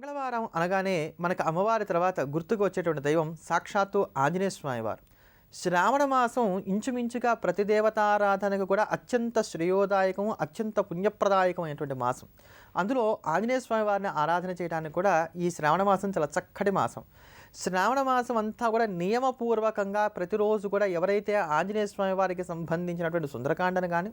మంగళవారం అనగానే మనకు అమ్మవారి తర్వాత గుర్తుకు వచ్చేటువంటి దైవం సాక్షాత్తు ఆంజనేయ స్వామివారు. శ్రావణ మాసం ఇంచుమించుగా ప్రతి దేవతారాధనకు కూడా అత్యంత శ్రేయోదాయకం, అత్యంత పుణ్యప్రదాయకమైనటువంటి మాసం. అందులో ఆంజనేయ స్వామి వారిని ఆరాధన చేయడానికి కూడా ఈ శ్రావణ మాసం చాలా చక్కటి మాసం. శ్రావణ మాసం అంతా కూడా నియమపూర్వకంగా ప్రతిరోజు కూడా ఎవరైతే ఆంజనేయ స్వామి వారికి సంబంధించినటువంటి సుందరకాండను కానీ,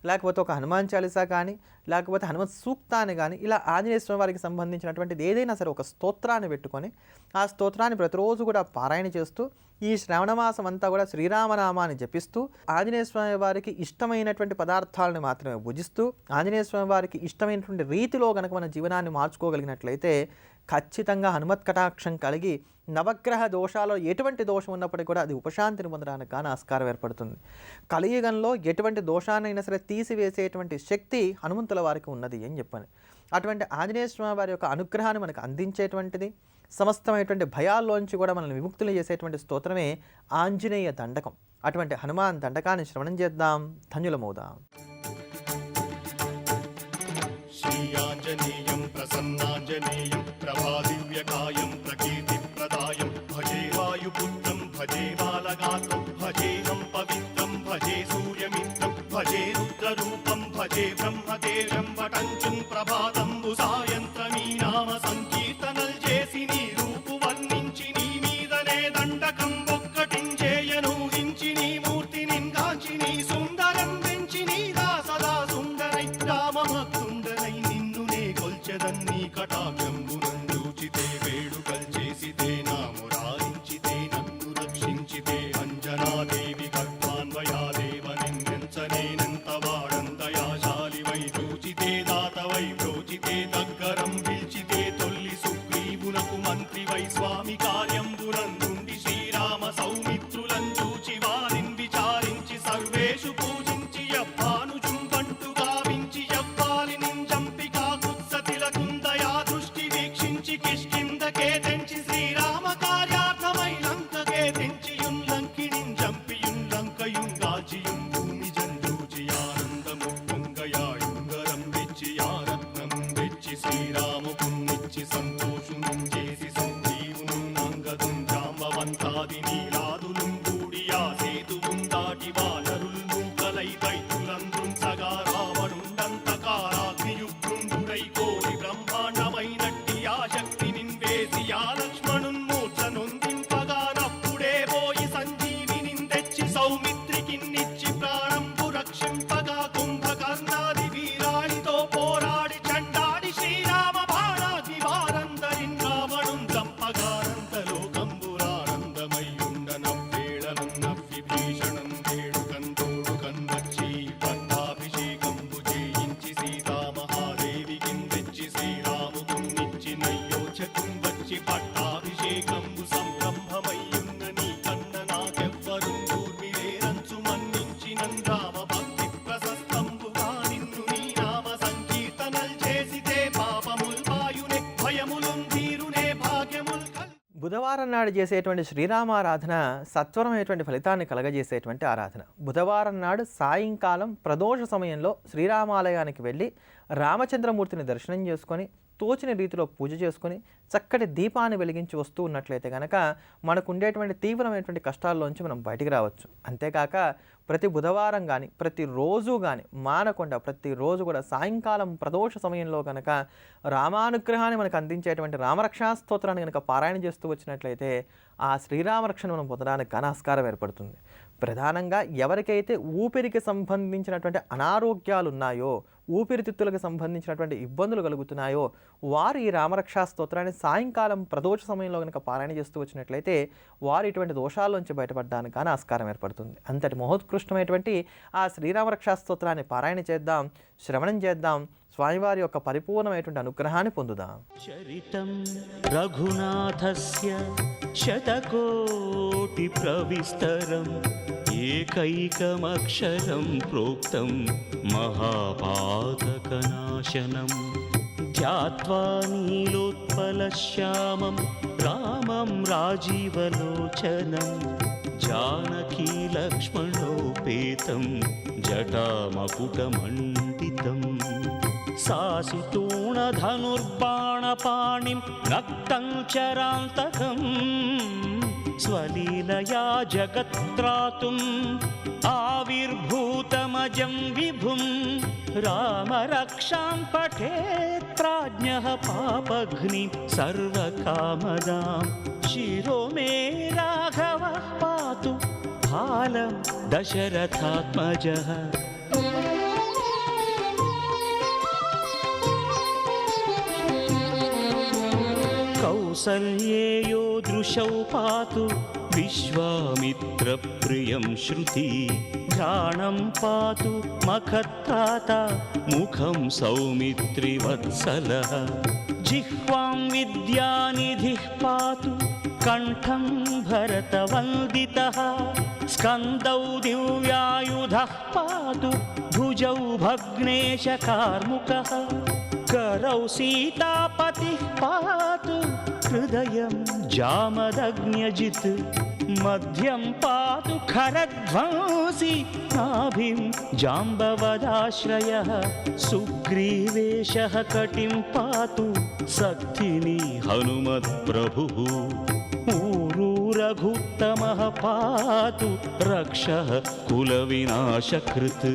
లేకపోతే ఒక హనుమాన్ చాలీసా కానీ, లేకపోతే హనుమత్ సూక్తాన్ని కానీ, ఇలా ఆంజనేయ స్వామి వారికి సంబంధించినటువంటిది ఏదైనా సరే ఒక స్తోత్రాన్ని పెట్టుకొని ఆ స్తోత్రాన్ని ప్రతిరోజు కూడా పారాయణ చేస్తూ ఈ శ్రావణ మాసం అంతా కూడా శ్రీరామనామాన్ని జపిస్తూ ఆంజనేయ స్వామి వారికి ఇష్టమైనటువంటి పదార్థాలను మాత్రమే భుజిస్తూ ఆంజనేయ స్వామి వారికి ఇష్టమైనటువంటి రీతిలో కనుక మన జీవనాన్ని మార్చుకోగలిగినట్లయితే ఖచ్చితంగా హనుమత్ కటాక్షం కలిగి నవగ్రహ దోషాల్లో ఎటువంటి దోషం ఉన్నప్పటికీ కూడా అది ఉపశాంతిని పొందడానికి కానీ ఆస్కారం ఏర్పడుతుంది. కలియుగంలో ఎటువంటి దోషాన్నైనా సరే తీసివేసేటువంటి శక్తి హనుమంతుల వారికి ఉన్నది అని చెప్పాను. అటువంటి ఆంజనేయ స్వామి వారి యొక్క అనుగ్రహాన్ని మనకు అందించేటువంటిది, సమస్తమైనటువంటి భయాల్లోంచి కూడా మనల్ని విముక్తులు చేసేటువంటి స్తోత్రమే ఆంజనేయ దండకం. అటువంటి హనుమాన్ దండకాన్ని శ్రవణం చేద్దాం, ధన్యులమవుదాం. శ్రీయాంజనేయం ప్రసన్నాంజనేయం ప్రభాదివ్యకాయం ప్రకీర్తిప్రదాయం భజే వాయుపుత్రం భజే బాలగాత్రం భజేహం పవిత్రం భజే సూర్యమిత్రం భజే రుద్రరూపం భజే బ్రహ్మదేవం వటంచుం ప్రభాతంబు సాయంత్రమీ నామ సంకీర్తనల్ చేసి నీ రూపు వర్ణించి నీ మీదనే దండకం ఒక్కటించేయను హించి నీ మూర్తి నింగాచి నీ సుందరం పెంచి నీ దాసదా సుందరై రామభక్తుండనై నిన్ను నే కొల్చెదన్నీ కటాక్షంబునందూచితే వేడుకల్ చేసితే నామురారించితే నన్ను రక్షించితే అంజనాదేవి గర్భాన్వయాదేవ నిన్నెంచనేనంత వాడందయాశాలి వై చూచితే దాతవై ప్రోచితే దగ్గరం పిలిచితే తొల్లి సుగ్రీవునకు మంత్రి వై స్వామి కార్యంబునందుండి శ్రీరామ సౌమిత్రులం చూచి వారిని విచారించి సర్వేషు పూజించి యవ్వాను చుంబంటు గావించి యవ్వాలి నింజంపి కాకుత్సతిలకుందయా దృష్టి వీక్షించి కిష్కిందకే తెంచి శ్రీరామ కార్యార్థమై లంకకే తెంచియుంలంకిణిం జంపియుంలంకయుంగాచియుం భూమి జంజూచి ఆనందముప్పొంగయాయుంగరం వెచ్చి ఆరత్నం వెచ్చి శ్రీరాముకున్నిచ్చి సంతోషును చేసి సంజీవును అంగదుం జాంబవంతాది నీలాదులుం కూడియా సేతువుం దాటి వానరుల్ మూకలై దైత్యులందృం సగా రావణుండంతకారాగ్నియుగ్రుండుడై కోరి బ్రహ్మాండమైనట్టి ఆ శక్తి నిన్వేసి ఆ లక్ష్మణున్ మూర్ఛ నొందింపగానప్పుడే పోయి సంజీవిని తెచ్చి సౌమిత్రికిన్నిచ్చి ప్రాణంబు రక్షింపగా కుంభకర్ణాది వీరాళితో పోరాడి చండాడి శ్రీరామ బాణాగ్ని వారందరిన్ రావణుం చంపగానంత లోకంబురానందమయ్యుండనవ్వేళనం నవ్వి భీషణం వేడుకంతోడుకన్ వచ్చి పట్టాభిషేకంబు చేయించి సీతామహాదేవికిన్ తెచ్చి శ్రీరాముకున్నిచ్చి నయ్యోచకుం వచ్చి పట్టాభిషేకంబు సంరంభమయ్యున్న నీ కన్న నాకెవ్వరుం దూర్మిలేరంచు మన్నించినం రామ భక్తి ప్రశస్తంబుగా నిన్ను నీ నామ సంకీర్తనల్ చేసితే పాపముల్ వాయునే భయములుం తీరునే భాగ్యముల్ బుధవారం నాడు చేసేటువంటి శ్రీరామారాధన సత్వరమైనటువంటి ఫలితాన్ని కలగజేసేటువంటి ఆరాధన. బుధవారం నాడు సాయంకాలం ప్రదోష సమయంలో శ్రీరామాలయానికి వెళ్ళి రామచంద్రమూర్తిని దర్శనం చేసుకొని తోచిన రీతిలో పూజ చేసుకొని చక్కటి దీపాన్ని వెలిగించి వస్తూ ఉన్నట్లయితే కనుక మనకు ఉండేటువంటి తీవ్రమైనటువంటి కష్టాల్లోంచి మనం బయటికి రావచ్చు. అంతేకాక ప్రతి బుధవారం కానీ ప్రతిరోజు కానీ మానకుండా ప్రతిరోజు కూడా సాయంకాలం ప్రదోష సమయంలో కనుక రామానుగ్రహాన్ని మనకు అందించేటువంటి రామరక్షా స్తోత్రాన్ని కనుక పారాయణ చేస్తూ వచ్చినట్లయితే ఆ శ్రీరామరక్షను మనం పొందడానికి కానీ ఆస్కారం ఏర్పడుతుంది. ప్రధానంగా ఎవరికైతే ఊపిరికి సంబంధించినటువంటి అనారోగ్యాలు ఉన్నాయో, ఊపిరితిత్తులకు సంబంధించినటువంటి ఇబ్బందులు కలుగుతున్నాయో వారు ఈ రామరక్షా స్తోత్రాన్ని సాయంకాలం ప్రదోష సమయంలో కనుక పారాయణ చేస్తూ వచ్చినట్లయితే వారు ఇటువంటి దోషాల్లోంచి బయటపడడానికి కానీ ఆస్కారం ఏర్పడుతుంది. అంతటి మహోత్కృష్టమైనటువంటి ఆ శ్రీరామరక్షా స్తోత్రాన్ని పారాయణ చేద్దాం, శ్రవణం చేద్దాం, స్వామివారి యొక్క పరిపూర్ణమైనటువంటి అనుగ్రహాన్ని పొందుదాం. చరితం రఘునాథస్య శతకోటి ప్రవిస్తరం ఏకైకమక్షరం ప్రోక్తం మహాపాతకనాశనం ధ్యాత్వా నీలోత్పలశ్యామం రామం రాజీవలోచనం జానకీ లక్ష్మణోపేతం జటామకుటమండితం सासितूणधनुर्बाणपाणिं रक्तं चरान्तकम् स्वलीलया जगत्त्रातुम् आविर्भूतमजं विभुं रामरक्षां पठेत् प्राज्ञः पापघ्नि सर्वकामदां शिरो मे राघवः पातु फालं दशरथात्मजः कौसल्येयो दृशौ पातु विश्वामित्रप्रियं श्रुति घ्राणं पातु मखत्राता मुखं सौमित्रिवत्सलः जिह्वां विद्यानिधिः पातु कण्ठं भरतवन्दितः स्कन्दौ दिव्यायुधः पातु भुजौ भग्नेशकार्मुकः करौ सीतापतिः पातु हृदयं जामदग्न्यजित् मध्यं पातु खरध्वंसी नाभिं जाम्बवदाश्रयः सुग्रीवेशः कटिं पातु सक्थिनी हनुमत्प्रभुः ऊरू रघुत्तमः पातु रक्षः कुलविनाशकृत्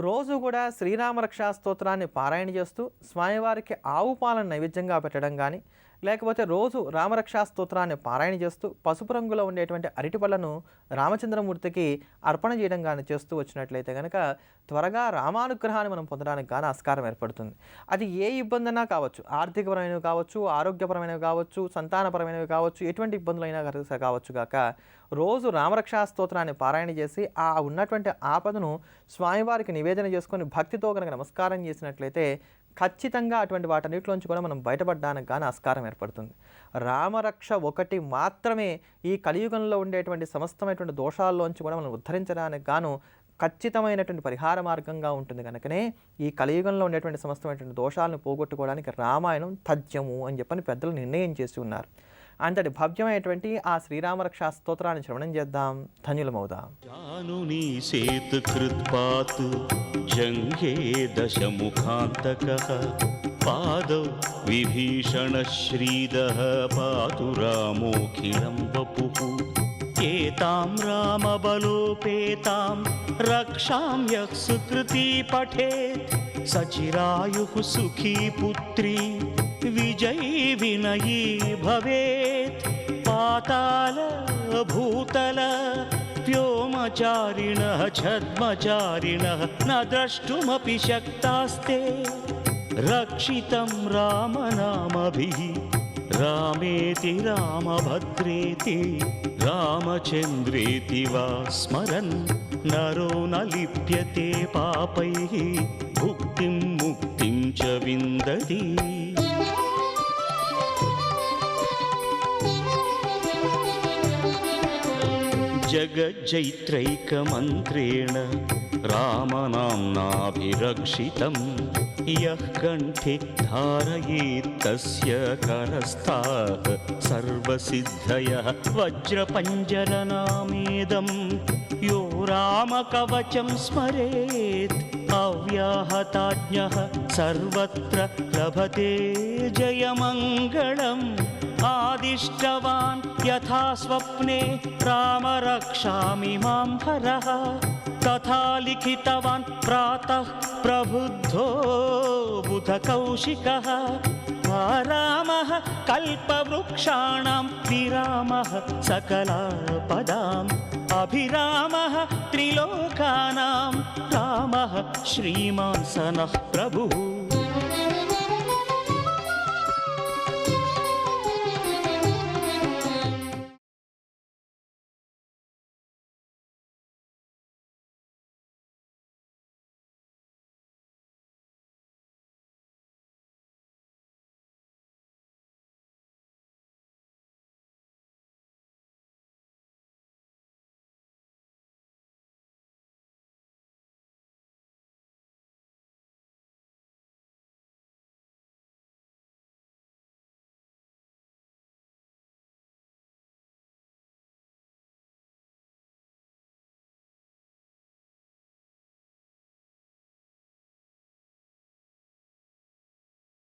రోజు కూడా శ్రీరామరక్షా స్తోత్రాన్ని పారాయణ చేస్తూ స్వామివారికి ఆవు పాలను నైవేద్యంగా పెట్టడం కానీ లేకపోతే రోజు రామరక్షా స్తోత్రాన్ని పారాయణ చేస్తూ పసుపు రంగులో ఉండేటువంటి అరటిపళ్ళను రామచంద్రమూర్తికి అర్పణ చేయడం కానీ చేస్తూ వచ్చినట్లయితే కనుక త్వరగా రామానుగ్రహాన్ని మనం పొందడానికి కానీ ఆస్కారం ఏర్పడుతుంది. అది ఏ ఇబ్బందైనా కావచ్చు, ఆర్థికపరమైనవి కావచ్చు, ఆరోగ్యపరమైనవి కావచ్చు, సంతానపరమైనవి కావచ్చు, ఎటువంటి ఇబ్బందులైనా కావచ్చు గాక రోజు రామరక్షా స్తోత్రాన్ని పారాయణ చేసి ఆ ఉన్నటువంటి ఆపదను స్వామివారికి నివేదన చేసుకొని భక్తితో కనుక నమస్కారం చేసినట్లయితే ఖచ్చితంగా అటువంటి వాటన్నిటిలోంచి కూడా మనం బయటపడడానికి కానీ ఆస్కారం ఏర్పడుతుంది. రామరక్ష ఒకటి మాత్రమే ఈ కలియుగంలో ఉండేటువంటి సమస్తమైనటువంటి దోషాల్లోంచి కూడా మనం ఉద్ధరించడానికి గాను ఖచ్చితమైనటువంటి పరిహార మార్గంగా ఉంటుంది. కనుకనే ఈ కలియుగంలో ఉండేటువంటి సమస్తమైనటువంటి దోషాలను పోగొట్టుకోవడానికి రామాయణం తథ్యము అని చెప్పని పెద్దలు నిర్ణయం చేసి ఉన్నారు. అంతటి భవ్యమైనటువంటి ఆ శ్రీరామరక్షా స్తోత్రాన్ని శ్రవణం చేద్దాం, ధన్యులమవుదాం. జానుని సేతుకృత్పాత్ జంఘే దశముఖాంతకః పాదౌ విభీషణశ్రీదః పాతు రామోఖిలం వపుః ఏతాం రామబలోపేతాం రక్షాం యః సుకృతి పఠేత్ సచిరాయుః సుఖీ పుత్రీ విజయీ వినయీ భవేత్ పాతాళ భూతల వ్యోమచారిణః ఛద్మచారిణః న ద్రష్టుమపి శక్తాస్తే రక్షితం రామనామభిః రామేతి రామభద్రేతి రామచంద్రేతి వా స్మరన్ నరో న లిప్యతే పాపైః భుక్తిం ముక్తిం చ విందతి. जगज्जैत्रैकमन्त्रेण रामनाम्नाभिरक्षितं यः कण्ठे धारयेत् तस्य करस्थाः सर्वसिद्धयः वज्रपञ्जरनामेदं यो रामकवचं स्मरेत् अव्याहताज्ञः सर्वत्र लभते जयमङ्गलम्. आदिष्टवान् यथा स्वप्ने राम रक्षामि मां हरः तथा लिखितवान् प्रातः प्रबुद्धो बुधकौशिकः. रामः कल्पवृक्षाणां विरामः सकलापदाम् अभिरामः त्रिलोकानां रामः श्रीमान् सनः प्रभुः.